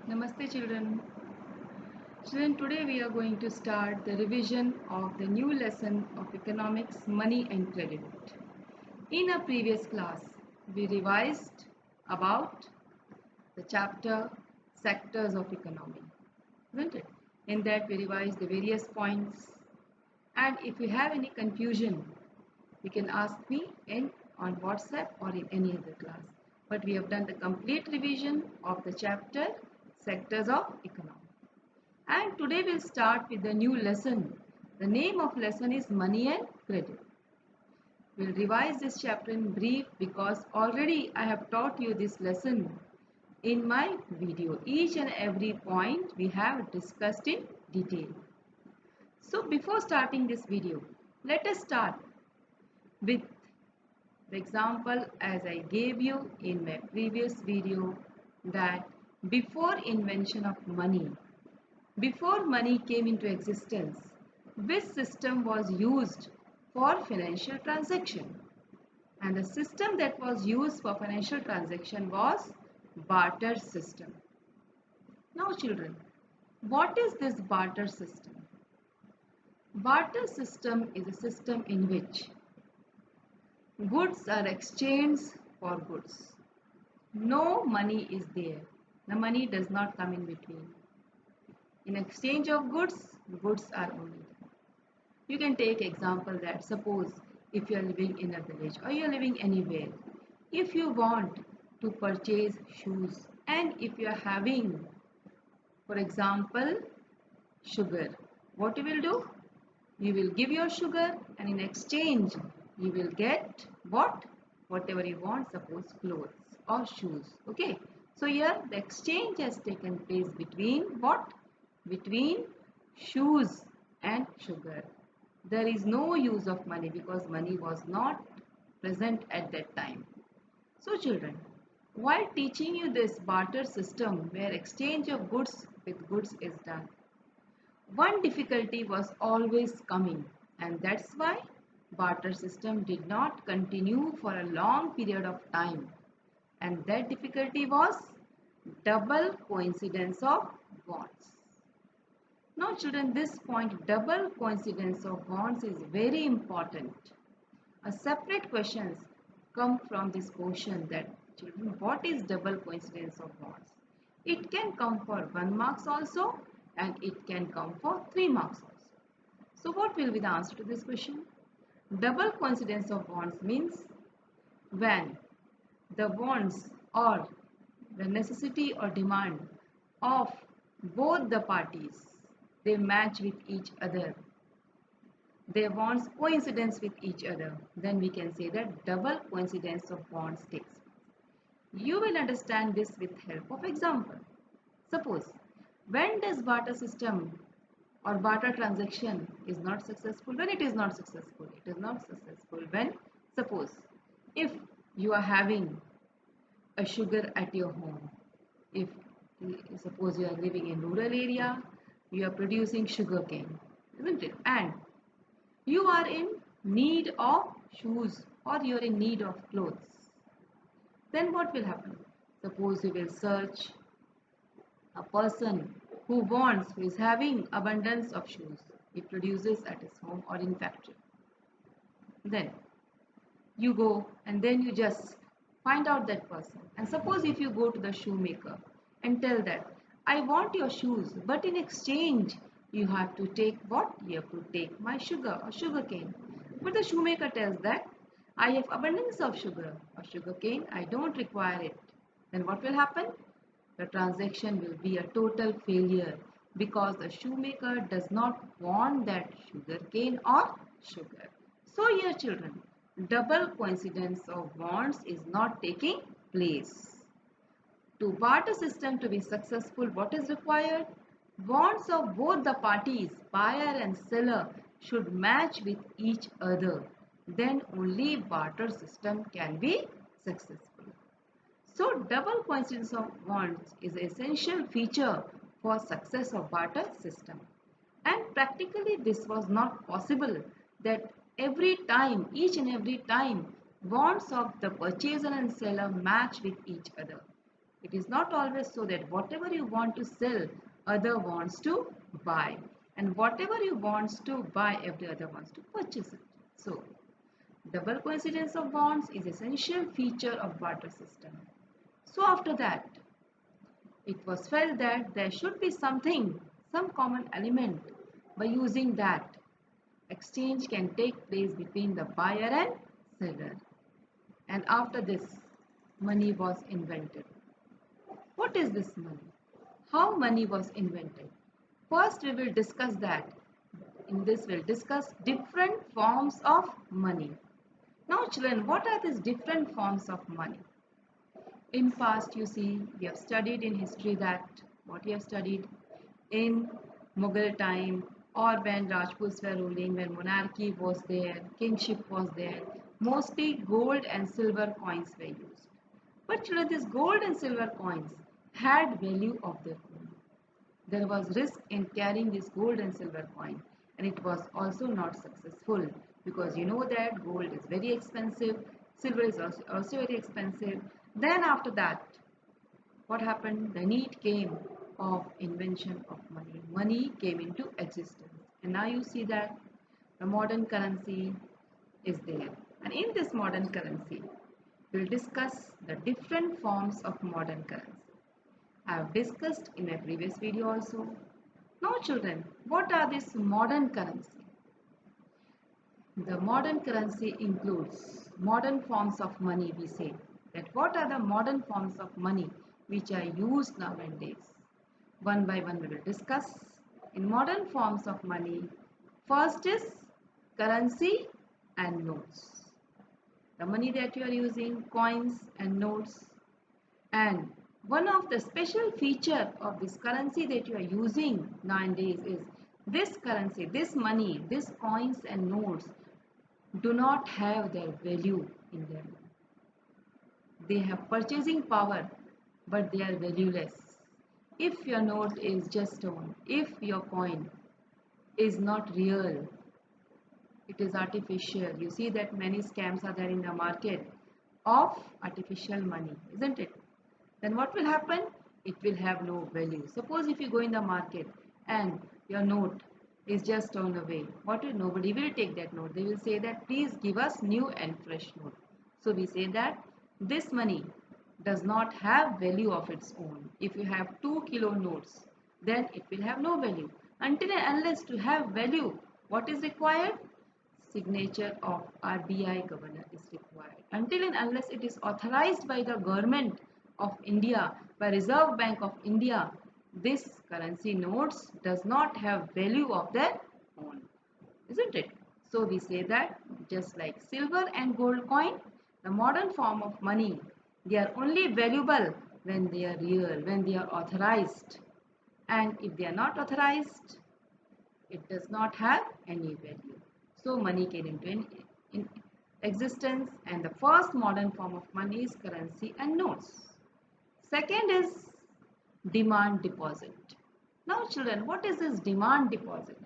Namaste children. Children, today we are going to start the revision of the new lesson of economics, money and credit. In a previous class, we revised about the chapter sectors of economy, isn't it? In that we revised the various points, and if you have any confusion, you can ask me in on WhatsApp or in any other class. But we have done the complete revision of the chapter sectors of economy. And today we'll start with the new lesson. The name of lesson is money and credit. We'll revise this chapter in brief because already I have taught you this lesson in my video. Each and every point we have discussed in detail. So before starting this video, let us start with the example as I gave you in my previous video, that before invention of money, before money came into existence, which system was used for financial transaction? And the system that was used for financial transaction was barter system. Now children, what is this barter system? Barter system is a system in which goods are exchanged for goods. No money is there. The money does not come in between. In exchange of goods, goods are only there. You can take example that suppose if you are living in a village or you are living anywhere, if you want to purchase shoes and if you are having, for example, sugar, what you will do? You will give your sugar and in exchange you will get what? Whatever you want, suppose clothes or shoes. Okay. So here the exchange has taken place between what? Between shoes and sugar. There is no use of money because money was not present at that time. So children, while teaching you this barter system where exchange of goods with goods is done, one difficulty was always coming, and that's why barter system did not continue for a long period of time, and that difficulty was double coincidence of bonds. Now children, this point, double coincidence of bonds, is very important. A separate questions come from this portion that children, what is double coincidence of bonds? It can come for 1 marks also and it can come for 3 marks also. So what will be the answer to this question? Double coincidence of bonds means when the wants or the necessity or demand of both the parties, they match with each other, their wants coincidence with each other, then we can say that double coincidence of bonds takes place. You will understand this with help of example. Suppose when does barter system or barter transaction is not successful? When it is not successful, it is not successful when, suppose if you are having a sugar at your home, if suppose you are living in rural area, you are producing sugar cane, isn't it? And you are in need of shoes or you are in need of clothes, then what will happen? Suppose you will search a person who is having abundance of shoes, he produces at his home or in factory. Then you go and then you just find out that person, and suppose if you go to the shoemaker and tell that I want your shoes, but in exchange you have to take what? You have to take my sugar or sugar cane. But the shoemaker tells that I have abundance of sugar or sugar cane, I don't require it. Then what will happen? The transaction will be a total failure because the shoemaker does not want that sugar cane or sugar. So here children, double coincidence of bonds is not taking place. To barter system to be successful, what is required? Bonds of both the parties, buyer and seller, should match with each other. Then only barter system can be successful. So double coincidence of bonds is an essential feature for success of barter system. And practically this was not possible that every time, each and every time, bonds of the purchaser and seller match with each other. It is not always so that whatever you want to sell, other wants to buy. And whatever you wants to buy, every other wants to purchase it. So, double coincidence of bonds is essential feature of barter system. So after that, it was felt that there should be something, some common element by using that exchange can take place between the buyer and seller. And after this, money was invented. What is this money? How money was invented? First, we will discuss that. In this, we'll discuss different forms of money. Now, children, what are these different forms of money? In past, you see, we have studied in history that what we have studied in Mughal time or when Rajputs were ruling, when monarchy was there, kingship was there, mostly gold and silver coins were used. But children, these gold and silver coins had value of their own. There was risk in carrying this gold and silver coin, and it was also not successful because you know that gold is very expensive, silver is also very expensive. Then after that, what happened? The need came of invention of money. Money came into existence, and now you see that the modern currency is there. And in this modern currency, we'll discuss the different forms of modern currency. I have discussed in my previous video also. Now children, what are this modern currency? The modern currency includes modern forms of money, we say. That what are the modern forms of money which are used nowadays? One by one we will discuss. In modern forms of money, first is currency and notes. The money that you are using, coins and notes. And one of the special feature of this currency that you are using nowadays is this currency, this money, these coins and notes do not have their value in them. They have purchasing power, but they are valueless. If your note is just stone, if your coin is not real, it is artificial. You see that many scams are there in the market of artificial money, isn't it? Then what will happen? It will have no value. Suppose if you go in the market and your note is just thrown away, what will nobody will take that note. They will say that please give us new and fresh note. So we say that this money does not have value of its own. If you have 2 kilo notes, then it will have no value. Until and unless to have value, what is required? Signature of RBI governor is required. Until and unless it is authorized by the government of India, by Reserve Bank of India, this currency notes does not have value of their own, isn't it? So we say that just like silver and gold coin, the modern form of money, they are only valuable when they are real, when they are authorized. And if they are not authorized, it does not have any value. So money came into in existence, and the first modern form of money is currency and notes. Second is demand deposit. Now children, what is this demand deposit?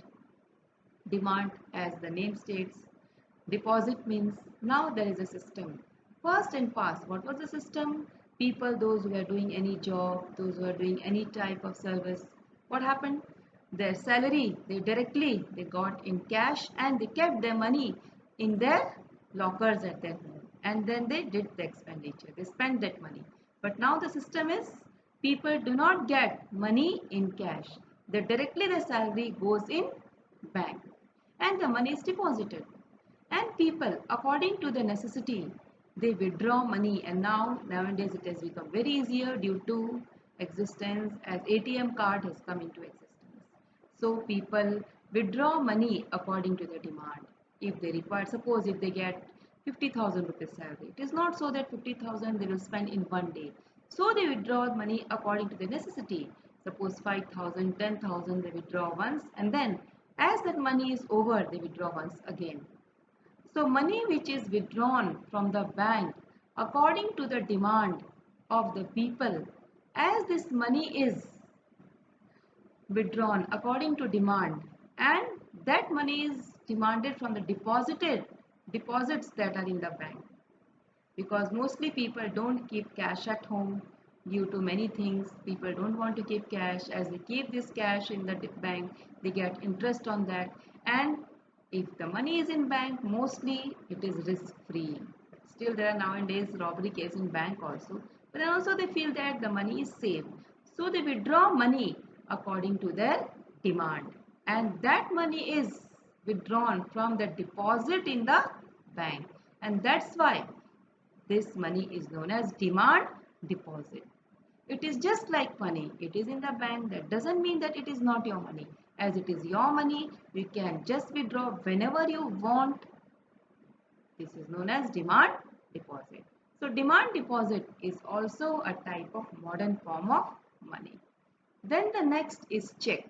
Demand, as the name states, deposit means now there is a system. First and past, what was the system? People, those who were doing any job, those who were doing any type of service, what happened? Their salary, they got in cash and they kept their money in their lockers at their home. And then they did the expenditure, they spent that money. But now the system is people do not get money in cash. They directly their salary goes in bank and the money is deposited. And people, according to the necessity, they withdraw money, and nowadays it has become very easier due to existence as ATM card has come into existence. So people withdraw money according to the demand. If they require, suppose if they get 50,000 rupees salary, it is not so that 50,000 they will spend in one day. So they withdraw money according to the necessity. Suppose 5,000, 10,000 they withdraw once, and then as that money is over, they withdraw once again. So money which is withdrawn from the bank according to the demand of the people, as this money is withdrawn according to demand and that money is demanded from the deposits that are in the bank, because mostly people don't keep cash at home, due to many things. People don't want to keep cash. As they keep this cash in the bank, they get interest on that. And if the money is in bank, mostly it is risk free. Still, there are nowadays robbery case in bank also. But then also they feel that the money is safe. So they withdraw money according to their demand. And that money is withdrawn from the deposit in the bank. And that's why this money is known as demand deposit. It is just like money. It is in the bank. That doesn't mean that it is not your money. As it is your money, you can just withdraw whenever you want. This is known as demand deposit. So demand deposit is also a type of modern form of money. Then the next is check.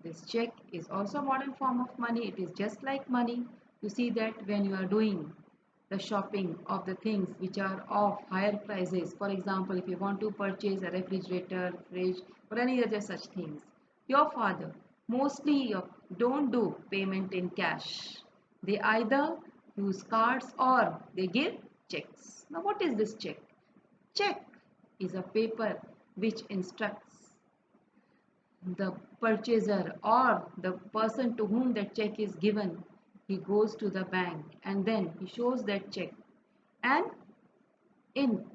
This check is also a modern form of money. It is just like money. You see that when you are doing the shopping of the things which are of higher prices. For example, if you want to purchase a refrigerator, fridge, or any other such things, your father mostly don't do payment in cash. They either use cards or they give checks. Now, what is this check? Check is a paper which instructs the purchaser or the person to whom that check is given. He goes to the bank and then he shows that check, and in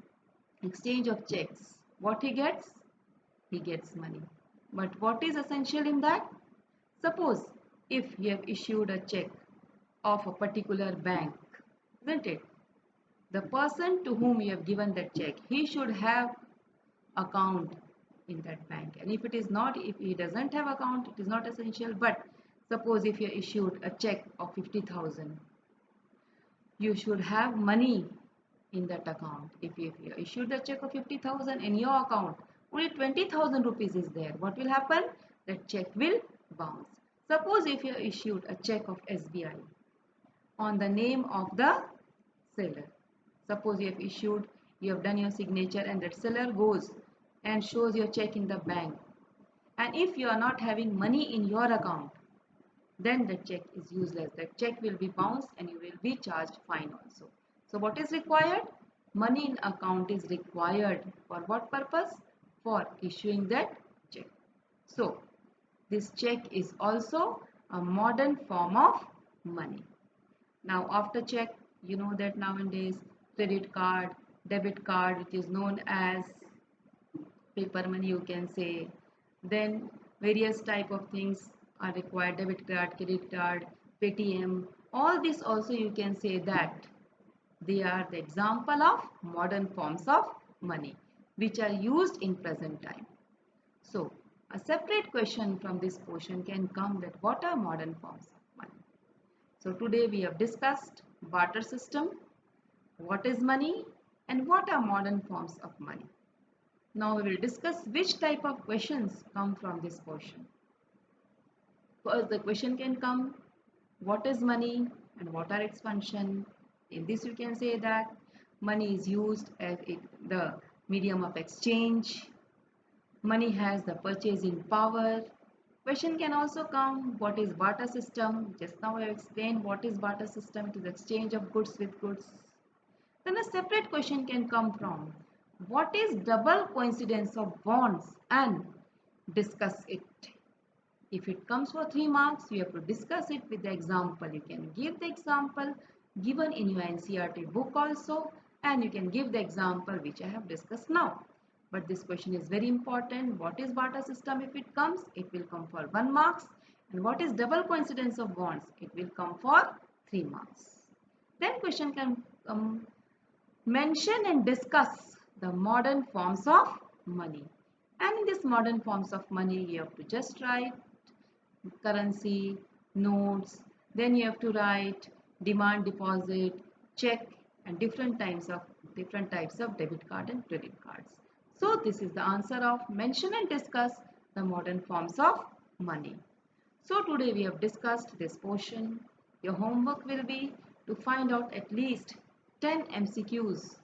exchange of checks, what he gets? He gets money. But what is essential in that? Suppose if you have issued a check of a particular bank, isn't it? The person to whom you have given that check, he should have account in that bank. And if it is not, if he doesn't have account, it is not essential. But suppose if you issued a check of 50,000, you should have money in that account. If you issued the check of 50,000 in your account, only 20,000 rupees is there. What will happen? That check will bounce. Suppose if you issued a check of SBI on the name of the seller. Suppose you have done your signature, and that seller goes and shows your check in the bank. And if you are not having money in your account, then the check is useless. That check will be bounced and you will be charged fine also. So what is required? Money in account is required. For what purpose? For issuing that check. So this check is also a modern form of money. Now after check, you know that nowadays credit card, debit card, which is known as paper money, you can say. Then various type of things are required: debit card, credit card, Paytm. All this also you can say that they are the example of modern forms of money which are used in present time. So a separate question from this portion can come, that what are modern forms of money? So today we have discussed barter system, what is money, and what are modern forms of money. Now we will discuss which type of questions come from this portion. First, the question can come, what is money and what are its function? In this you can say that money is used as the medium of exchange. Money has the purchasing power. Question can also come, what is barter system? Just now I explained what is barter system. It is exchange of goods with goods. Then a separate question can come from, what is double coincidence of bonds, and discuss it. If it comes for 3 marks, you have to discuss it with the example. You can give the example given in your NCERT book also, and you can give the example which I have discussed now. But this question is very important. What is barter system? If it comes, it will come for 1 marks. And what is double coincidence of bonds? It will come for 3 marks. Then question can come, mention and discuss the modern forms of money. And in this modern forms of money, you have to just write currency, notes, then you have to write demand deposit, check, and different types of debit card and credit cards. So this is the answer of mention and discuss the modern forms of money. So today we have discussed this portion. Your homework will be to find out at least 10 MCQs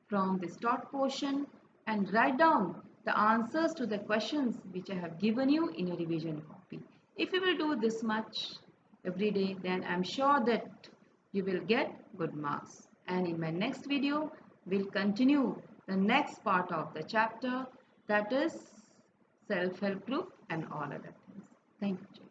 from this taught portion and write down the answers to the questions which I have given you in your revision copy. If you will do this much every day, then I am sure that you will get good marks. And in my next video, we'll continue the next part of the chapter, that is self-help group and all other things. Thank you.